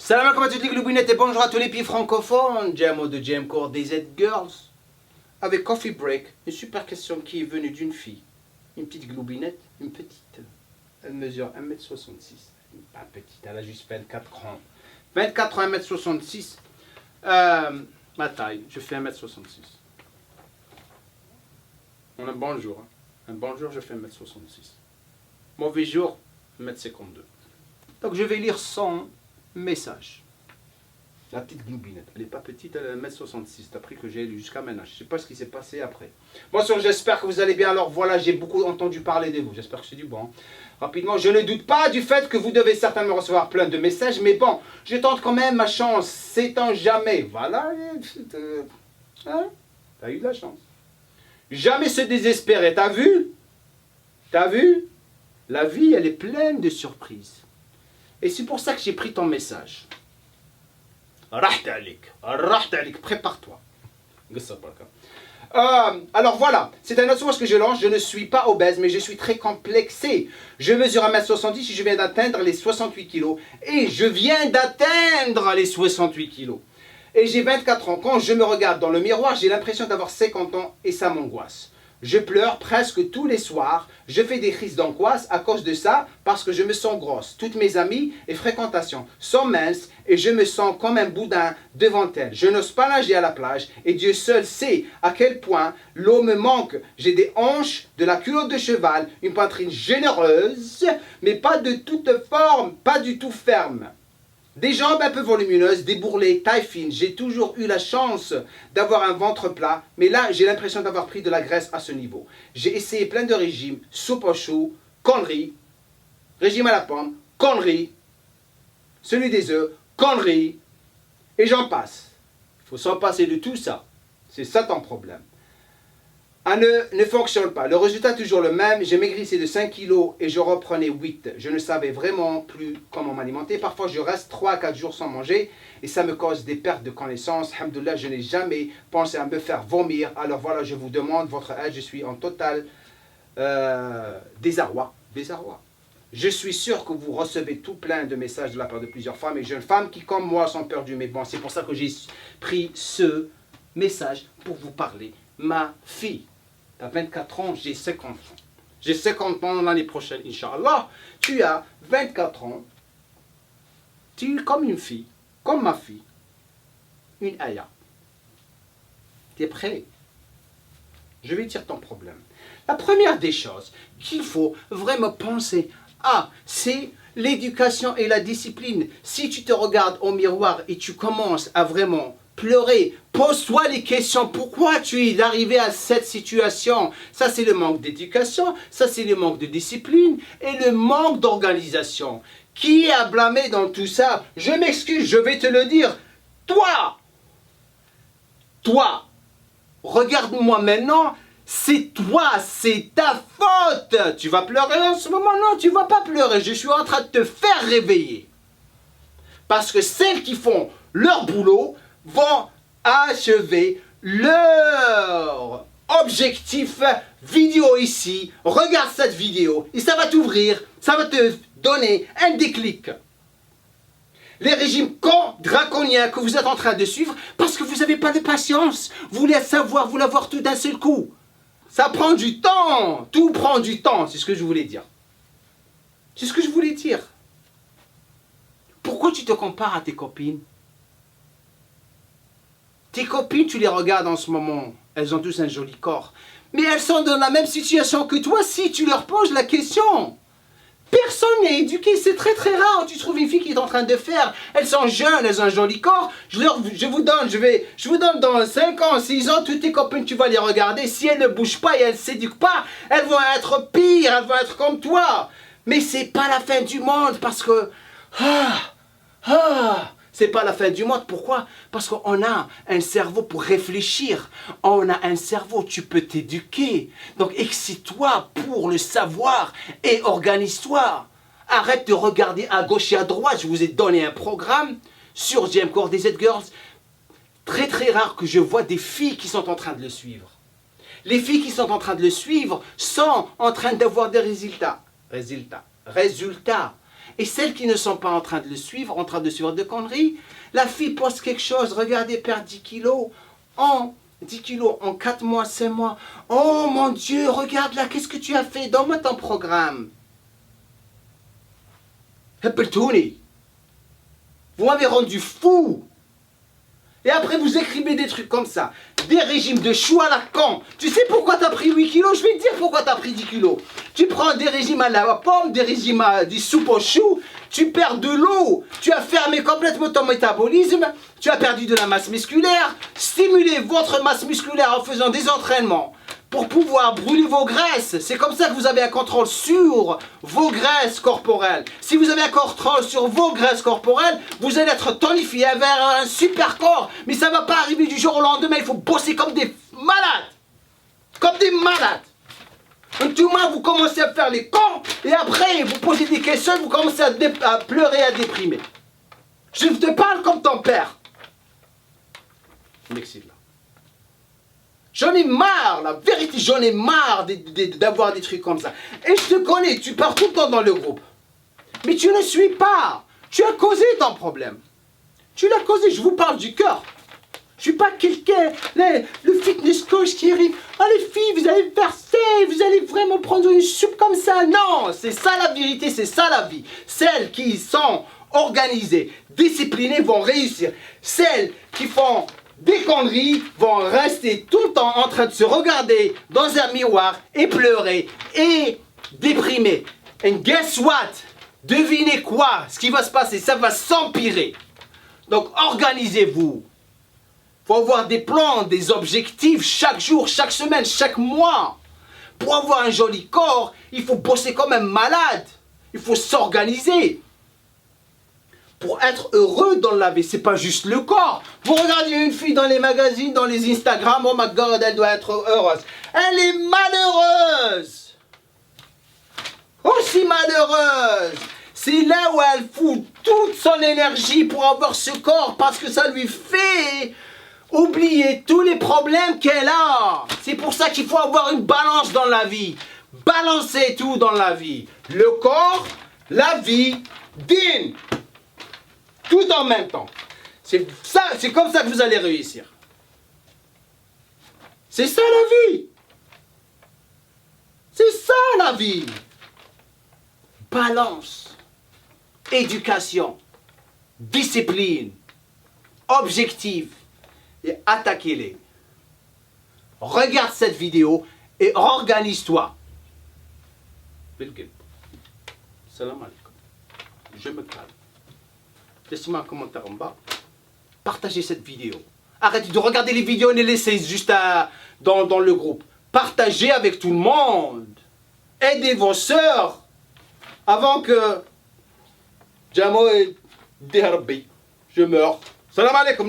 Salam alaikum à toutes les gloubinettes et bonjour à tous les pays francophones. Jamo de JM Core des Z-Girls. Avec Coffee Break, une super question qui est venue d'une fille. Une petite gloubinette, une petite. Elle mesure 1m66. Pas petite, elle a juste 24 ans. 24 ans, 1m66. Ma taille, je fais 1m66. On a un bon jour. Un bon jour, je fais 1m66. Mauvais jour, 1m52. Donc je vais lire son message. La petite gloubinette, elle n'est pas petite, elle est 1m66, d'après que j'ai lu jusqu'à maintenant. Je ne sais pas ce qui s'est passé après. Bonsoir, j'espère que vous allez bien. Alors voilà, j'ai beaucoup entendu parler de vous. J'espère que c'est du bon. Rapidement, je ne doute pas du fait que vous devez certainement recevoir plein de messages, mais bon, je tente quand même ma chance, sait-on jamais. Voilà, hein? T'as eu de la chance. Jamais se désespérer, t'as vu? T'as vu? La vie, elle est pleine de surprises. Et c'est pour ça que j'ai pris ton message. Prépare-toi. Alors voilà, c'est un autre que je lance. Je ne suis pas obèse, mais je suis très complexé. Je mesure 1m70 et je viens d'atteindre les 68 kg. Et je viens d'atteindre les 68 kg. Et j'ai 24 ans. Quand je me regarde dans le miroir, j'ai l'impression d'avoir 50 ans et ça m'angoisse. Je pleure presque tous les soirs. Je fais des crises d'angoisse à cause de ça parce que je me sens grosse. Toutes mes amies et fréquentations sont minces et je me sens comme un boudin devant elles. Je n'ose pas nager à la plage et Dieu seul sait à quel point l'eau me manque. J'ai des hanches, de la culotte de cheval, une poitrine généreuse, mais pas de toute forme, pas du tout ferme. Des jambes un peu volumineuses, des bourrelets, taille fine. J'ai toujours eu la chance d'avoir un ventre plat, mais là, j'ai l'impression d'avoir pris de la graisse à ce niveau. J'ai essayé plein de régimes, soupe aux choux, conneries, régime à la pomme, conneries, celui des œufs, conneries, et j'en passe. Il faut s'en passer de tout ça. C'est ça ton problème. Un ne fonctionne pas. Le résultat est toujours le même. J'ai maigrissé de 5 kg et je reprenais 8. Je ne savais vraiment plus comment m'alimenter. Parfois, je reste 3 à 4 jours sans manger et ça me cause des pertes de connaissance. Alhamdoulilah, je n'ai jamais pensé à me faire vomir. Alors voilà, je vous demande votre aide. Je suis en total désarroi. Je suis sûr que vous recevez tout plein de messages de la part de plusieurs femmes et jeunes femmes qui, comme moi, sont perdues. Mais bon, c'est pour ça que j'ai pris ce message pour vous parler. Ma fille. Tu as 24 ans, j'ai 50 ans. J'ai 50 ans l'année prochaine, Inch'Allah. Tu as 24 ans. Tu es comme une fille, comme ma fille. Une Aya. Tu es prêt? Je vais dire ton problème. La première des choses qu'il faut vraiment penser à, c'est l'éducation et la discipline. Si tu te regardes au miroir et tu commences à vraiment pleurer, pose-toi les questions. Pourquoi tu es arrivé à cette situation? Ça, c'est le manque d'éducation, ça, c'est le manque de discipline et le manque d'organisation. Qui est à blâmer dans tout ça? Je m'excuse, je vais te le dire. Toi, regarde-moi maintenant. C'est toi, c'est ta faute. Tu vas pleurer en ce moment? Non, tu ne vas pas pleurer. Je suis en train de te faire réveiller. Parce que celles qui font leur boulot vont achever leur objectif vidéo ici. Regarde cette vidéo et ça va t'ouvrir, ça va te donner un déclic. Les régimes draconiens que vous êtes en train de suivre parce que vous n'avez pas de patience. Vous voulez savoir, vous voulez avoir tout d'un seul coup. Ça prend du temps. Tout prend du temps, c'est ce que je voulais dire. C'est ce que je voulais dire. Pourquoi tu te compares à tes copines? Tes copines, tu les regardes en ce moment, elles ont tous un joli corps. Mais elles sont dans la même situation que toi si tu leur poses la question. Personne n'est éduqué, c'est très très rare. Tu trouves une fille qui est en train de faire. Elles sont jeunes, elles ont un joli corps. Je vous donne dans 5 ans, 6 ans, toutes tes copines, tu vas les regarder. Si elles ne bougent pas et elles ne s'éduquent pas, elles vont être pires, elles vont être comme toi. Mais c'est pas la fin du monde parce que... c'est pas la fin du monde. Pourquoi? Parce qu'on a un cerveau pour réfléchir. On a un cerveau, tu peux t'éduquer. Donc excite-toi pour le savoir et organise-toi. Arrête de regarder à gauche et à droite. Je vous ai donné un programme sur JM Core des Z-Girls. Très très rare que je vois des filles qui sont en train de le suivre. Les filles qui sont en train de le suivre sont en train d'avoir des résultats. Et celles qui ne sont pas en train de le suivre, en train de suivre de conneries, la fille poste quelque chose, regardez, perd 10 kilos en 10 kilos en 4 mois, 5 mois. Oh mon Dieu, regarde là, qu'est-ce que tu as fait? Donne-moi ton programme. Hepeltouni. Vous m'avez rendu fou. Et après, vous écrivez des trucs comme ça. Des régimes de choux à la con. Tu sais pourquoi tu as pris 8 kilos? Je vais te dire pourquoi tu as pris 10 kilos. Tu prends des régimes à la pomme, des régimes à des soupes aux choux. Tu perds de l'eau. Tu as fermé complètement ton métabolisme. Tu as perdu de la masse musculaire. Stimulez votre masse musculaire en faisant des entraînements pour pouvoir brûler vos graisses. C'est comme ça que vous avez un contrôle sur vos graisses corporelles. Si vous avez un contrôle sur vos graisses corporelles, vous allez être tonifié vers un super corps. Mais ça ne va pas arriver du jour au lendemain. Il faut bosser comme des malades. Comme des malades. Un tout moment, vous commencez à faire les cons. Et après, vous posez des questions. Vous commencez à pleurer, à déprimer. Je te parle comme ton père. Merci là. J'en ai marre, la vérité, j'en ai marre d'avoir des trucs comme ça. Et je te connais, tu pars tout le temps dans le groupe. Mais tu ne suis pas. Tu as causé ton problème. Tu l'as causé, je vous parle du cœur. Je suis pas quelqu'un, le fitness coach qui arrive. Ah les filles, vous allez faire ça, vous allez vraiment prendre une soupe comme ça. Non, c'est ça la vérité, c'est ça la vie. Celles qui sont organisées, disciplinées vont réussir. Celles qui font des conneries vont rester tout le temps en train de se regarder dans un miroir et pleurer et déprimer. And guess what? Devinez quoi? Ce qui va se passer, ça va s'empirer. Donc organisez-vous. Il faut avoir des plans, des objectifs chaque jour, chaque semaine, chaque mois. Pour avoir un joli corps, il faut bosser comme un malade. Il faut s'organiser. Pour être heureux dans la vie, c'est pas juste le corps. Vous regardez une fille dans les magazines, dans les Instagram, oh my God, elle doit être heureuse. Elle est malheureuse. Aussi malheureuse. C'est là où elle fout toute son énergie pour avoir ce corps parce que ça lui fait oublier tous les problèmes qu'elle a. C'est pour ça qu'il faut avoir une balance dans la vie. Balancer tout dans la vie. Le corps, la vie, din. Tout en même temps. C'est comme ça que vous allez réussir. C'est ça la vie. C'est ça la vie. Balance, éducation, discipline, objectif et attaquez-les. Regarde cette vidéo et organise-toi. Salam alaikum. Je me calme. Laissez-moi un commentaire en bas. Partagez cette vidéo. Arrêtez de regarder les vidéos et les laisser juste dans le groupe. Partagez avec tout le monde. Aidez vos sœurs avant que Jamo et Derbi, je meurs. Salam alaikum,